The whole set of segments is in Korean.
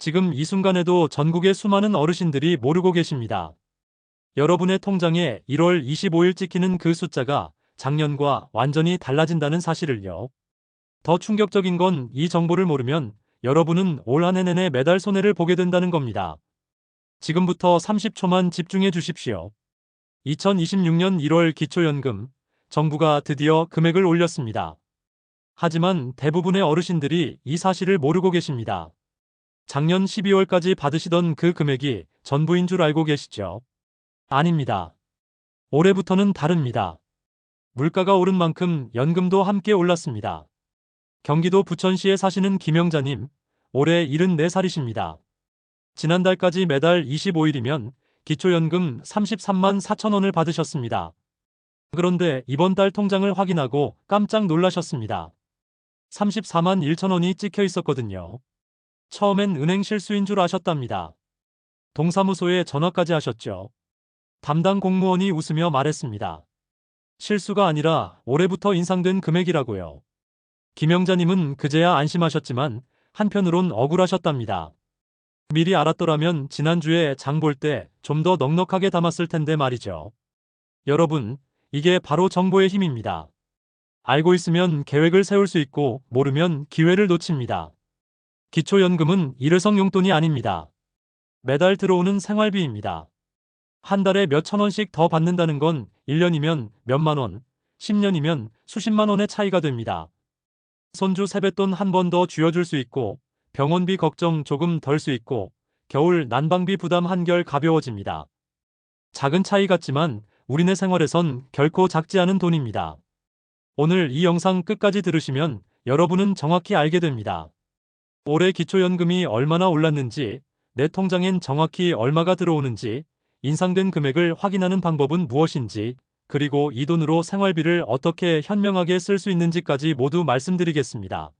지금 이 순간에도 전국의 수많은 어르신들이 모르고 계십니다. 여러분의 통장에 1월 25일 찍히는 그 숫자가 작년과 완전히 달라진다는 사실을요. 더 충격적인 건 이 정보를 모르면 여러분은 올 한 해 내내 매달 손해를 보게 된다는 겁니다. 지금부터 30초만 집중해 주십시오. 2026년 1월 기초연금, 정부가 드디어 금액을 올렸습니다. 하지만 대부분의 어르신들이 이 사실을 모르고 계십니다. 작년 12월까지 받으시던 그 금액이 전부인 줄 알고 계시죠? 아닙니다. 올해부터는 다릅니다. 물가가 오른 만큼 연금도 함께 올랐습니다. 경기도 부천시에 사시는 김영자님, 올해 74살이십니다. 지난달까지 매달 25일이면 기초연금 33만 4천 원을 받으셨습니다. 그런데 이번 달 통장을 확인하고 깜짝 놀라셨습니다. 34만 1천 원이 찍혀 있었거든요. 처음엔 은행 실수인 줄 아셨답니다. 동사무소에 전화까지 하셨죠. 담당 공무원이 웃으며 말했습니다. 실수가 아니라 올해부터 인상된 금액이라고요. 김영자님은 그제야 안심하셨지만 한편으론 억울하셨답니다. 미리 알았더라면 지난주에 장 볼 때 좀 더 넉넉하게 담았을 텐데 말이죠. 여러분, 이게 바로 정보의 힘입니다. 알고 있으면 계획을 세울 수 있고 모르면 기회를 놓칩니다. 기초연금은 일회성 용돈이 아닙니다. 매달 들어오는 생활비입니다. 한 달에 몇천 원씩 더 받는다는 건 1년이면 몇만 원, 10년이면 수십만 원의 차이가 됩니다. 손주 세뱃돈 한 번 더 쥐어줄 수 있고 병원비 걱정 조금 덜 수 있고 겨울 난방비 부담 한결 가벼워집니다. 작은 차이 같지만 우리네 생활에선 결코 작지 않은 돈입니다. 오늘 이 영상 끝까지 들으시면 여러분은 정확히 알게 됩니다. 올해 기초연금이 얼마나 올랐는지, 내 통장엔 정확히 얼마가 들어오는지, 인상된 금액을 확인하는 방법은 무엇인지, 그리고 이 돈으로 생활비를 어떻게 현명하게 쓸 수 있는지까지 모두 말씀드리겠습니다.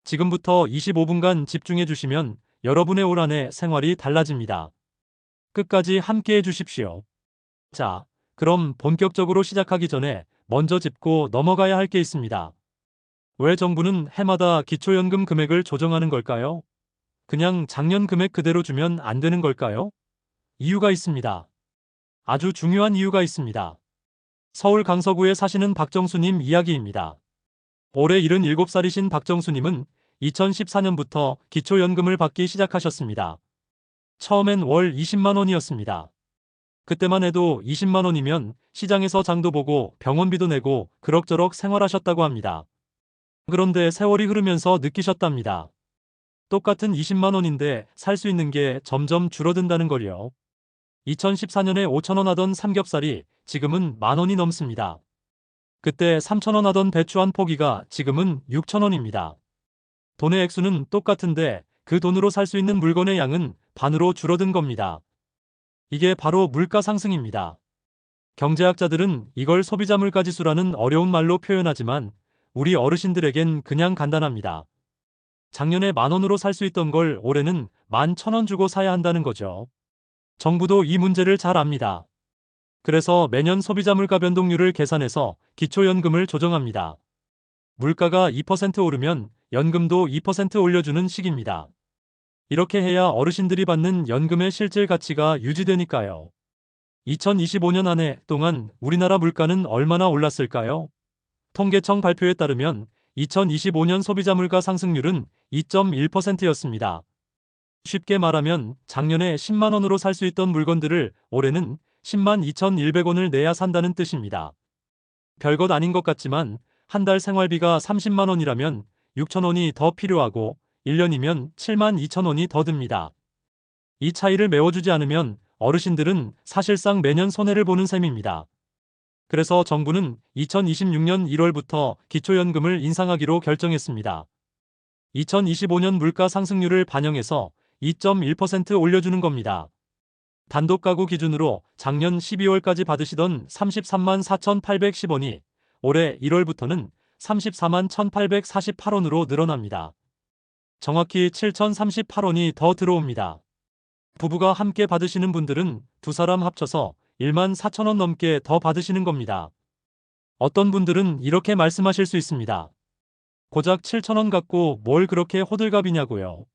지금부터 25분간 집중해 주시면 여러분의 올 한 해 생활이 달라집니다. 끝까지 함께 해 주십시오. 자, 그럼 본격적으로 시작하기 전에 먼저 짚고 넘어가야 할 게 있습니다. 왜 정부는 해마다 기초연금 금액을 조정하는 걸까요? 그냥 작년 금액 그대로 주면 안 되는 걸까요? 이유가 있습니다. 아주 중요한 이유가 있습니다. 서울 강서구에 사시는 박정수님 이야기입니다. 올해 77살이신 박정수님은 2014년부터 기초연금을 받기 시작하셨습니다. 처음엔 월 20만 원이었습니다. 그때만 해도 20만 원이면 시장에서 장도 보고 병원비도 내고 그럭저럭 생활하셨다고 합니다. 그런데 세월이 흐르면서 느끼셨답니다. 똑같은 20만 원인데 살 수 있는 게 점점 줄어든다는 걸요. 2014년에 5천 원 하던 삼겹살이 지금은 만 원이 넘습니다. 그때 3천 원 하던 배추 한 포기가 지금은 6천 원입니다. 돈의 액수는 똑같은데 그 돈으로 살 수 있는 물건의 양은 반으로 줄어든 겁니다. 이게 바로 물가 상승입니다. 경제학자들은 이걸 소비자 물가 지수라는 어려운 말로 표현하지만 우리 어르신들에겐 그냥 간단합니다. 작년에 만 원으로 살 수 있던 걸 올해는 11,000원 주고 사야 한다는 거죠. 정부도 이 문제를 잘 압니다. 그래서 매년 소비자 물가 변동률을 계산해서 기초연금을 조정합니다. 물가가 2% 오르면 연금도 2% 올려주는 식입니다. 이렇게 해야 어르신들이 받는 연금의 실질 가치가 유지되니까요. 2025년 한 해 동안 우리나라 물가는 얼마나 올랐을까요? 통계청 발표에 따르면 2025년 소비자 물가 상승률은 2.1%였습니다. 쉽게 말하면 작년에 10만 원으로 살 수 있던 물건들을 올해는 10만 2,100원을 내야 산다는 뜻입니다. 별것 아닌 것 같지만 한 달 생활비가 30만 원이라면 6천 원이 더 필요하고 1년이면 7만 2천 원이 더 듭니다. 이 차이를 메워주지 않으면 어르신들은 사실상 매년 손해를 보는 셈입니다. 그래서 정부는 2026년 1월부터 기초연금을 인상하기로 결정했습니다. 2025년 물가 상승률을 반영해서 2.1% 올려주는 겁니다. 단독 가구 기준으로 작년 12월까지 받으시던 33만 4,810원이 올해 1월부터는 34만 1,848원으로 늘어납니다. 정확히 7,038원이 더 들어옵니다. 부부가 함께 받으시는 분들은 두 사람 합쳐서 1만 4천원 넘게 더 받으시는 겁니다. 어떤 분들은 이렇게 말씀하실 수 있습니다. 고작 7천원 갖고 뭘 그렇게 호들갑이냐고요.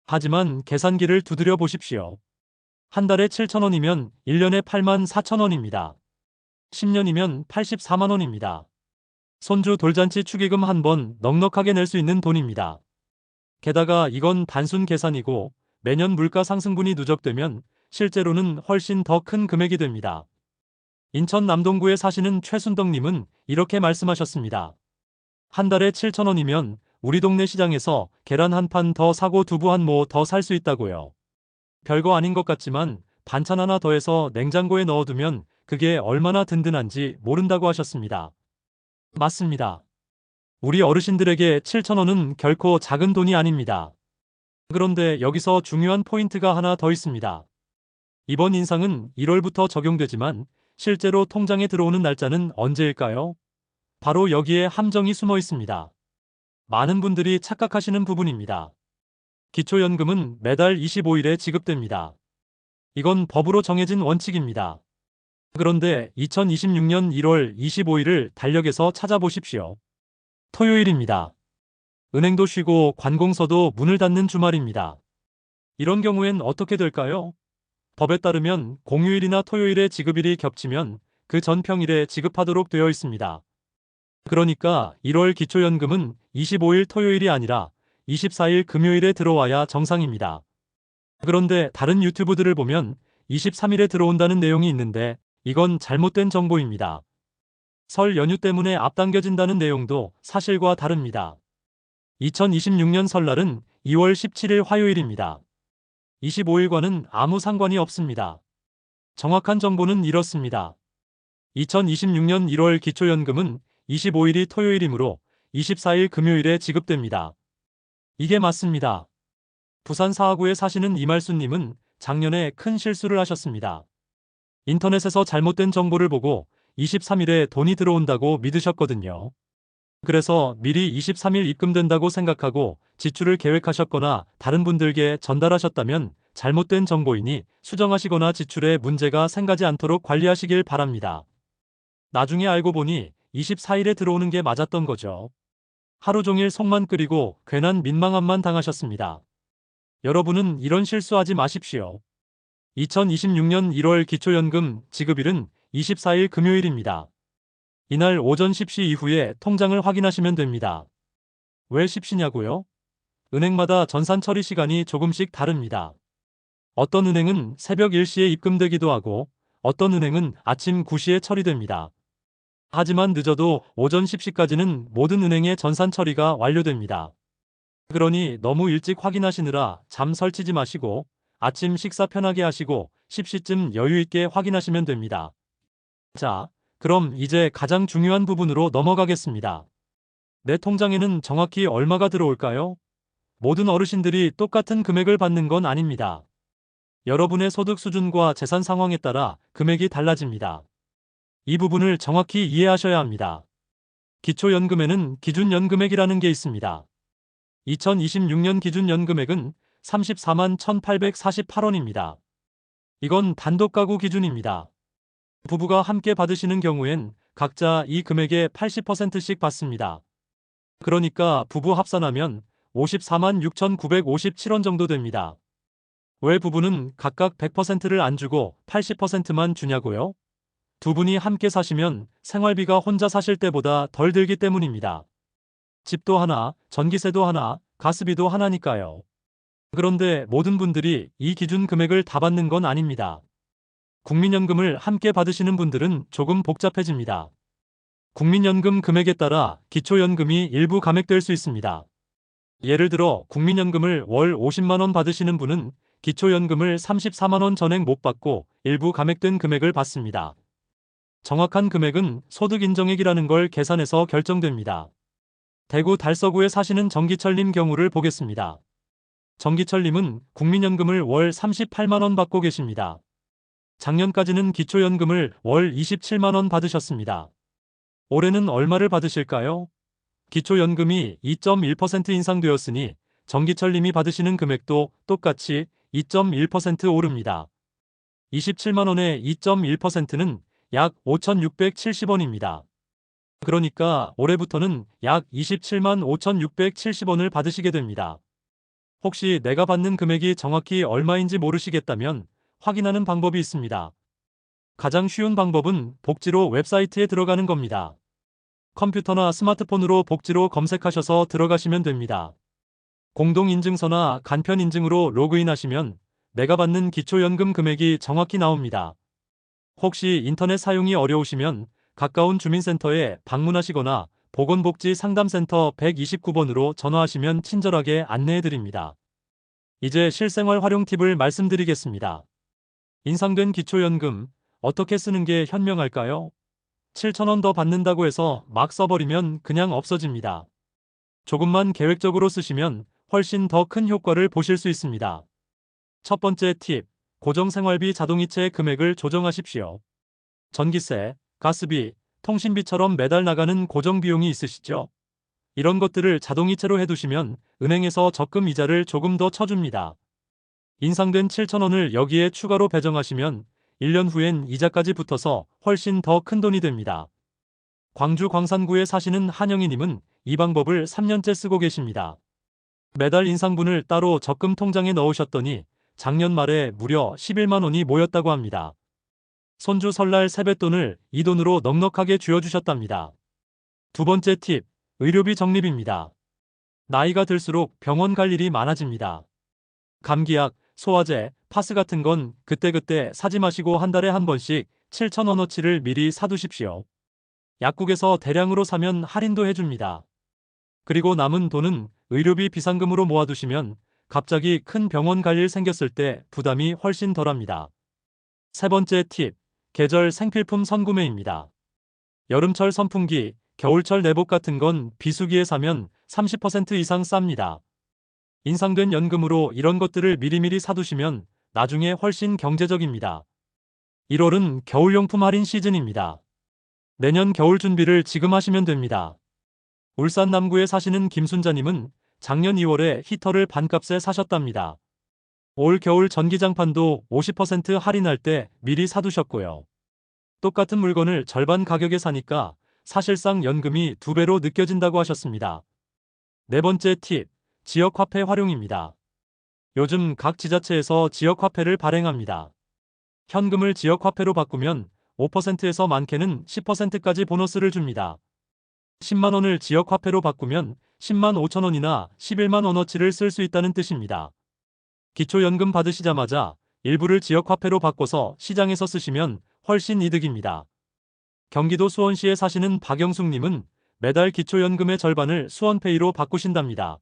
하지만 계산기를 두드려 보십시오. 한 달에 7,000원이면 1년에 84,000원입니다. 10년이면 84만 원입니다. 손주 돌잔치 축의금 한 번 넉넉하게 낼 수 있는 돈입니다. 게다가 이건 단순 계산이고 매년 물가 상승분이 누적되면 실제로는 훨씬 더 큰 금액이 됩니다. 인천 남동구에 사시는 최순덕님은 이렇게 말씀하셨습니다. 한 달에 7,000원이면 우리 동네 시장에서 계란 한 판 더 사고 두부 한 모 더 살 수 있다고요. 별거 아닌 것 같지만 반찬 하나 더해서 냉장고에 넣어두면 그게 얼마나 든든한지 모른다고 하셨습니다. 맞습니다. 우리 어르신들에게 7,000원은 결코 작은 돈이 아닙니다. 그런데 여기서 중요한 포인트가 하나 더 있습니다. 이번 인상은 1월부터 적용되지만 실제로 통장에 들어오는 날짜는 언제일까요? 바로 여기에 함정이 숨어 있습니다. 많은 분들이 착각하시는 부분입니다. 기초연금은 매달 25일에 지급됩니다. 이건 법으로 정해진 원칙입니다. 그런데 2026년 1월 25일을 달력에서 찾아보십시오. 토요일입니다. 은행도 쉬고 관공서도 문을 닫는 주말입니다. 이런 경우엔 어떻게 될까요? 법에 따르면 공휴일이나 토요일에 지급일이 겹치면 그 전 평일에 지급하도록 되어 있습니다. 그러니까 1월 기초연금은 25일 토요일이 아니라 24일 금요일에 들어와야 정상입니다. 그런데 다른 유튜브들을 보면 23일에 들어온다는 내용이 있는데 이건 잘못된 정보입니다. 설 연휴 때문에 앞당겨진다는 내용도 사실과 다릅니다. 2026년 설날은 2월 17일 화요일입니다. 25일과는 아무 상관이 없습니다. 정확한 정보는 이렇습니다. 2026년 1월 기초연금은 25일이 토요일이므로 24일 금요일에 지급됩니다. 이게 맞습니다. 부산 사하구에 사시는 이말수님은 작년에 큰 실수를 하셨습니다. 인터넷에서 잘못된 정보를 보고 23일에 돈이 들어온다고 믿으셨거든요. 그래서 미리 23일 입금된다고 생각하고 지출을 계획하셨거나 다른 분들께 전달하셨다면 잘못된 정보이니 수정하시거나 지출에 문제가 생기지 않도록 관리하시길 바랍니다. 나중에 알고 보니 24일에 들어오는 게 맞았던 거죠. 하루 종일 속만 끓이고 괜한 민망함만 당하셨습니다. 여러분은 이런 실수하지 마십시오. 2026년 1월 기초연금 지급일은 24일 금요일입니다. 이날 오전 10시 이후에 통장을 확인하시면 됩니다. 왜 10시냐고요? 은행마다 전산 처리 시간이 조금씩 다릅니다. 어떤 은행은 새벽 1시에 입금되기도 하고 어떤 은행은 아침 9시에 처리됩니다. 하지만 늦어도 오전 10시까지는 모든 은행의 전산 처리가 완료됩니다. 그러니 너무 일찍 확인하시느라 잠 설치지 마시고 아침 식사 편하게 하시고 10시쯤 여유 있게 확인하시면 됩니다. 자, 그럼 이제 가장 중요한 부분으로 넘어가겠습니다. 내 통장에는 정확히 얼마가 들어올까요? 모든 어르신들이 똑같은 금액을 받는 건 아닙니다. 여러분의 소득 수준과 재산 상황에 따라 금액이 달라집니다. 이 부분을 정확히 이해하셔야 합니다. 기초연금에는 기준연금액이라는 게 있습니다. 2026년 기준연금액은 34만 1,848원입니다. 이건 단독 가구 기준입니다. 부부가 함께 받으시는 경우엔 각자 이 금액의 80%씩 받습니다. 그러니까 부부 합산하면 54만 6,957원 정도 됩니다. 왜 부부는 각각 100%를 안 주고 80%만 주냐고요? 두 분이 함께 사시면 생활비가 혼자 사실 때보다 덜 들기 때문입니다. 집도 하나, 전기세도 하나, 가스비도 하나니까요. 그런데 모든 분들이 이 기준 금액을 다 받는 건 아닙니다. 국민연금을 함께 받으시는 분들은 조금 복잡해집니다. 국민연금 금액에 따라 기초연금이 일부 감액될 수 있습니다. 예를 들어 국민연금을 월 50만 원 받으시는 분은 기초연금을 34만 원 전액 못 받고 일부 감액된 금액을 받습니다. 정확한 금액은 소득인정액이라는 걸 계산해서 결정됩니다. 대구 달서구에 사시는 정기철님 경우를 보겠습니다. 정기철님은 국민연금을 월 38만 원 받고 계십니다. 작년까지는 기초연금을 월 27만 원 받으셨습니다. 올해는 얼마를 받으실까요? 기초연금이 2.1% 인상되었으니 정기철님이 받으시는 금액도 똑같이 2.1% 오릅니다. 27만 원의 2.1%는 약 5,670원입니다. 그러니까 올해부터는 약 27만 5,670원을 받으시게 됩니다. 혹시 내가 받는 금액이 정확히 얼마인지 모르시겠다면 확인하는 방법이 있습니다. 가장 쉬운 방법은 복지로 웹사이트에 들어가는 겁니다. 컴퓨터나 스마트폰으로 복지로 검색하셔서 들어가시면 됩니다. 공동인증서나 간편인증으로 로그인하시면 내가 받는 기초연금 금액이 정확히 나옵니다. 혹시 인터넷 사용이 어려우시면 가까운 주민센터에 방문하시거나 보건복지상담센터 129번으로 전화하시면 친절하게 안내해드립니다. 이제 실생활 활용 팁을 말씀드리겠습니다. 인상된 기초연금, 어떻게 쓰는 게 현명할까요? 7,000원 더 받는다고 해서 막 써버리면 그냥 없어집니다. 조금만 계획적으로 쓰시면 훨씬 더 큰 효과를 보실 수 있습니다. 첫 번째 팁, 고정생활비 자동이체 금액을 조정하십시오. 전기세, 가스비, 통신비처럼 매달 나가는 고정 비용이 있으시죠? 이런 것들을 자동이체로 해두시면 은행에서 적금 이자를 조금 더 쳐줍니다. 인상된 7,000원을 여기에 추가로 배정하시면 1년 후엔 이자까지 붙어서 훨씬 더 큰 돈이 됩니다. 광주 광산구에 사시는 한영희님은 이 방법을 3년째 쓰고 계십니다. 매달 인상분을 따로 적금 통장에 넣으셨더니 작년 말에 무려 11만 원이 모였다고 합니다. 손주 설날 세뱃돈을 이 돈으로 넉넉하게 쥐어주셨답니다. 두 번째 팁, 의료비 적립입니다. 나이가 들수록 병원 갈 일이 많아집니다. 감기약, 소화제, 파스 같은 건 그때그때 사지 마시고 한 달에 한 번씩 7,000원어치를 미리 사두십시오. 약국에서 대량으로 사면 할인도 해줍니다. 그리고 남은 돈은 의료비 비상금으로 모아두시면 갑자기 큰 병원 갈 일 생겼을 때 부담이 훨씬 덜합니다. 세 번째 팁, 계절 생필품 선구매입니다. 여름철 선풍기, 겨울철 내복 같은 건 비수기에 사면 30% 이상 쌉니다. 인상된 연금으로 이런 것들을 미리미리 사두시면 나중에 훨씬 경제적입니다. 1월은 겨울용품 할인 시즌입니다. 내년 겨울 준비를 지금 하시면 됩니다. 울산 남구에 사시는 김순자님은 작년 2월에 히터를 반값에 사셨답니다. 올 겨울 전기장판도 50% 할인할 때 미리 사두셨고요. 똑같은 물건을 절반 가격에 사니까 사실상 연금이 2배로 느껴진다고 하셨습니다. 네 번째 팁, 지역화폐 활용입니다. 요즘 각 지자체에서 지역화폐를 발행합니다. 현금을 지역화폐로 바꾸면 5%에서 많게는 10%까지 보너스를 줍니다. 10만 원을 지역화폐로 바꾸면 10만 5천 원이나 11만 원어치를 쓸 수 있다는 뜻입니다. 기초연금 받으시자마자 일부를 지역화폐로 바꿔서 시장에서 쓰시면 훨씬 이득입니다. 경기도 수원시에 사시는 박영숙님은 매달 기초연금의 절반을 수원페이로 바꾸신답니다.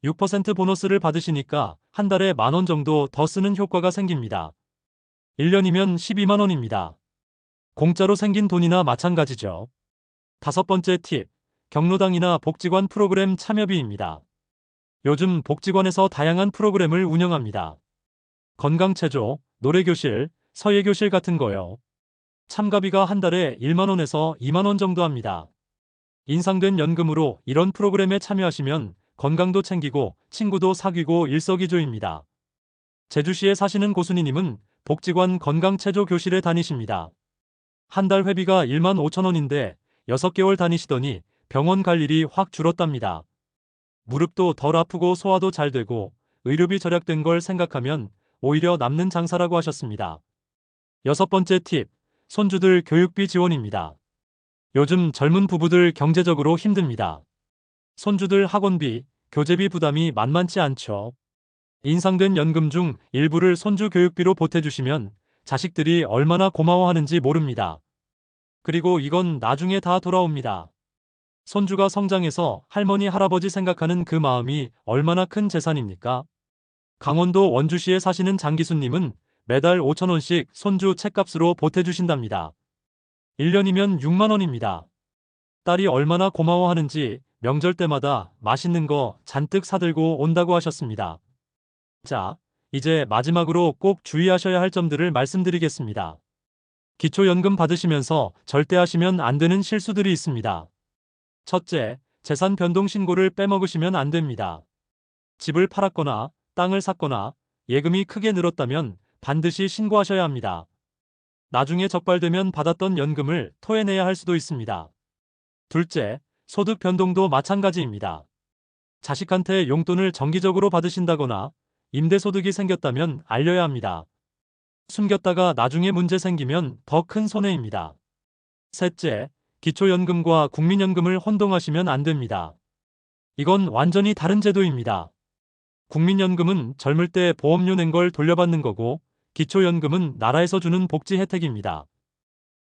6% 보너스를 받으시니까 한 달에 만 원 정도 더 쓰는 효과가 생깁니다. 1년이면 12만 원입니다. 공짜로 생긴 돈이나 마찬가지죠. 다섯 번째 팁, 경로당이나 복지관 프로그램 참여비입니다. 요즘 복지관에서 다양한 프로그램을 운영합니다. 건강체조, 노래교실, 서예교실 같은 거요. 참가비가 한 달에 1만 원에서 2만 원 정도 합니다. 인상된 연금으로 이런 프로그램에 참여하시면 건강도 챙기고 친구도 사귀고 일석이조입니다. 제주시에 사시는 고순이님은 복지관 건강체조 교실에 다니십니다. 한 달 회비가 1만 5천 원인데 6개월 다니시더니 병원 갈 일이 확 줄었답니다. 무릎도 덜 아프고 소화도 잘 되고 의료비 절약된 걸 생각하면 오히려 남는 장사라고 하셨습니다. 여섯 번째 팁, 손주들 교육비 지원입니다. 요즘 젊은 부부들 경제적으로 힘듭니다. 손주들 학원비, 교재비 부담이 만만치 않죠. 인상된 연금 중 일부를 손주 교육비로 보태주시면 자식들이 얼마나 고마워하는지 모릅니다. 그리고 이건 나중에 다 돌아옵니다. 손주가 성장해서 할머니, 할아버지 생각하는 그 마음이 얼마나 큰 재산입니까? 강원도 원주시에 사시는 장기수님은 매달 5천 원씩 손주 책값으로 보태주신답니다. 1년이면 6만 원입니다. 딸이 얼마나 고마워하는지 명절 때마다 맛있는 거 잔뜩 사들고 온다고 하셨습니다. 자, 이제 마지막으로 꼭 주의하셔야 할 점들을 말씀드리겠습니다. 기초연금 받으시면서 절대 하시면 안 되는 실수들이 있습니다. 첫째, 재산 변동 신고를 빼먹으시면 안 됩니다. 집을 팔았거나 땅을 샀거나 예금이 크게 늘었다면 반드시 신고하셔야 합니다. 나중에 적발되면 받았던 연금을 토해내야 할 수도 있습니다. 둘째, 소득 변동도 마찬가지입니다. 자식한테 용돈을 정기적으로 받으신다거나 임대소득이 생겼다면 알려야 합니다. 숨겼다가 나중에 문제 생기면 더 큰 손해입니다. 셋째, 기초연금과 국민연금을 혼동하시면 안 됩니다. 이건 완전히 다른 제도입니다. 국민연금은 젊을 때 보험료 낸 걸 돌려받는 거고, 기초연금은 나라에서 주는 복지 혜택입니다.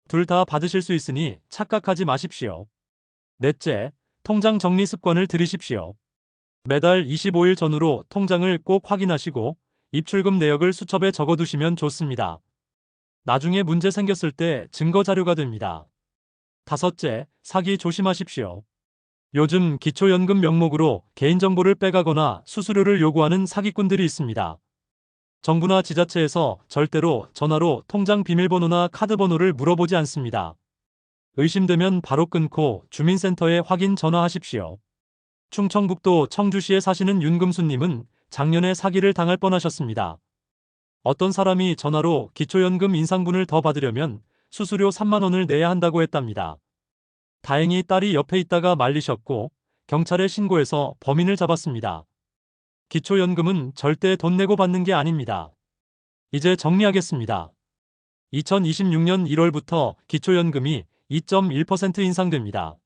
둘 다 받으실 수 있으니 착각하지 마십시오. 넷째, 통장 정리 습관을 들이십시오. 매달 25일 전후로 통장을 꼭 확인하시고 입출금 내역을 수첩에 적어두시면 좋습니다. 나중에 문제 생겼을 때 증거 자료가 됩니다. 다섯째, 사기 조심하십시오. 요즘 기초연금 명목으로 개인정보를 빼가거나 수수료를 요구하는 사기꾼들이 있습니다. 정부나 지자체에서 절대로 전화로 통장 비밀번호나 카드번호를 물어보지 않습니다. 의심되면 바로 끊고 주민센터에 확인 전화하십시오. 충청북도 청주시에 사시는 윤금수님은 작년에 사기를 당할 뻔하셨습니다. 어떤 사람이 전화로 기초연금 인상분을 더 받으려면 수수료 3만 원을 내야 한다고 했답니다. 다행히 딸이 옆에 있다가 말리셨고 경찰에 신고해서 범인을 잡았습니다. 기초연금은 절대 돈 내고 받는 게 아닙니다. 이제 정리하겠습니다. 2026년 1월부터 기초연금이 2.1% 인상됩니다.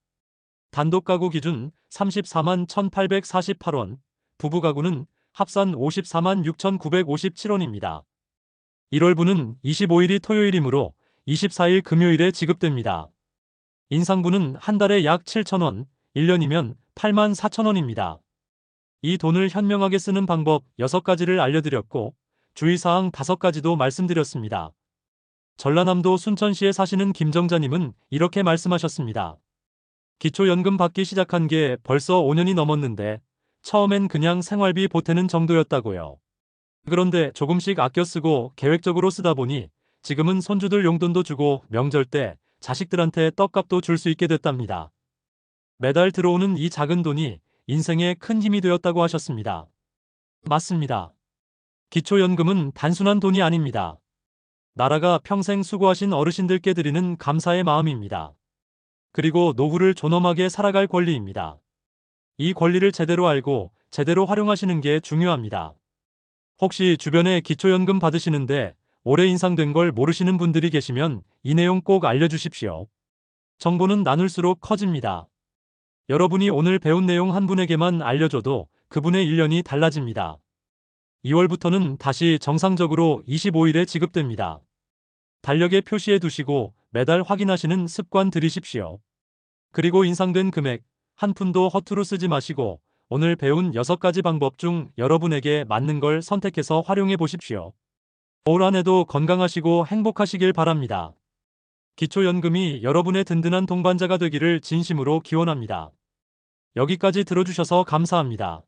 단독가구 기준 34만 1,848원, 부부가구는 합산 54만 6,957원입니다. 1월분은 25일이 토요일이므로 24일 금요일에 지급됩니다. 인상분은 한 달에 약 7,000원, 1년이면 8만 4천원입니다. 이 돈을 현명하게 쓰는 방법 6가지를 알려드렸고 주의사항 5가지도 말씀드렸습니다. 전라남도 순천시에 사시는 김정자님은 이렇게 말씀하셨습니다. 기초연금 받기 시작한 게 벌써 5년이 넘었는데 처음엔 그냥 생활비 보태는 정도였다고요. 그런데 조금씩 아껴 쓰고 계획적으로 쓰다 보니 지금은 손주들 용돈도 주고 명절 때 자식들한테 떡값도 줄 수 있게 됐답니다. 매달 들어오는 이 작은 돈이 인생에 큰 힘이 되었다고 하셨습니다. 맞습니다. 기초연금은 단순한 돈이 아닙니다. 나라가 평생 수고하신 어르신들께 드리는 감사의 마음입니다. 그리고 노후를 존엄하게 살아갈 권리입니다. 이 권리를 제대로 알고 제대로 활용하시는 게 중요합니다. 혹시 주변에 기초연금 받으시는데 올해 인상된 걸 모르시는 분들이 계시면 이 내용 꼭 알려주십시오. 정보는 나눌수록 커집니다. 여러분이 오늘 배운 내용 한 분에게만 알려줘도 그분의 1년이 달라집니다. 2월부터는 다시 정상적으로 25일에 지급됩니다. 달력에 표시해 두시고 매달 확인하시는 습관 들이십시오. 그리고 인상된 금액 한 푼도 허투루 쓰지 마시고 오늘 배운 6가지 방법 중 여러분에게 맞는 걸 선택해서 활용해 보십시오. 올 한 해도 건강하시고 행복하시길 바랍니다. 기초연금이 여러분의 든든한 동반자가 되기를 진심으로 기원합니다. 여기까지 들어주셔서 감사합니다.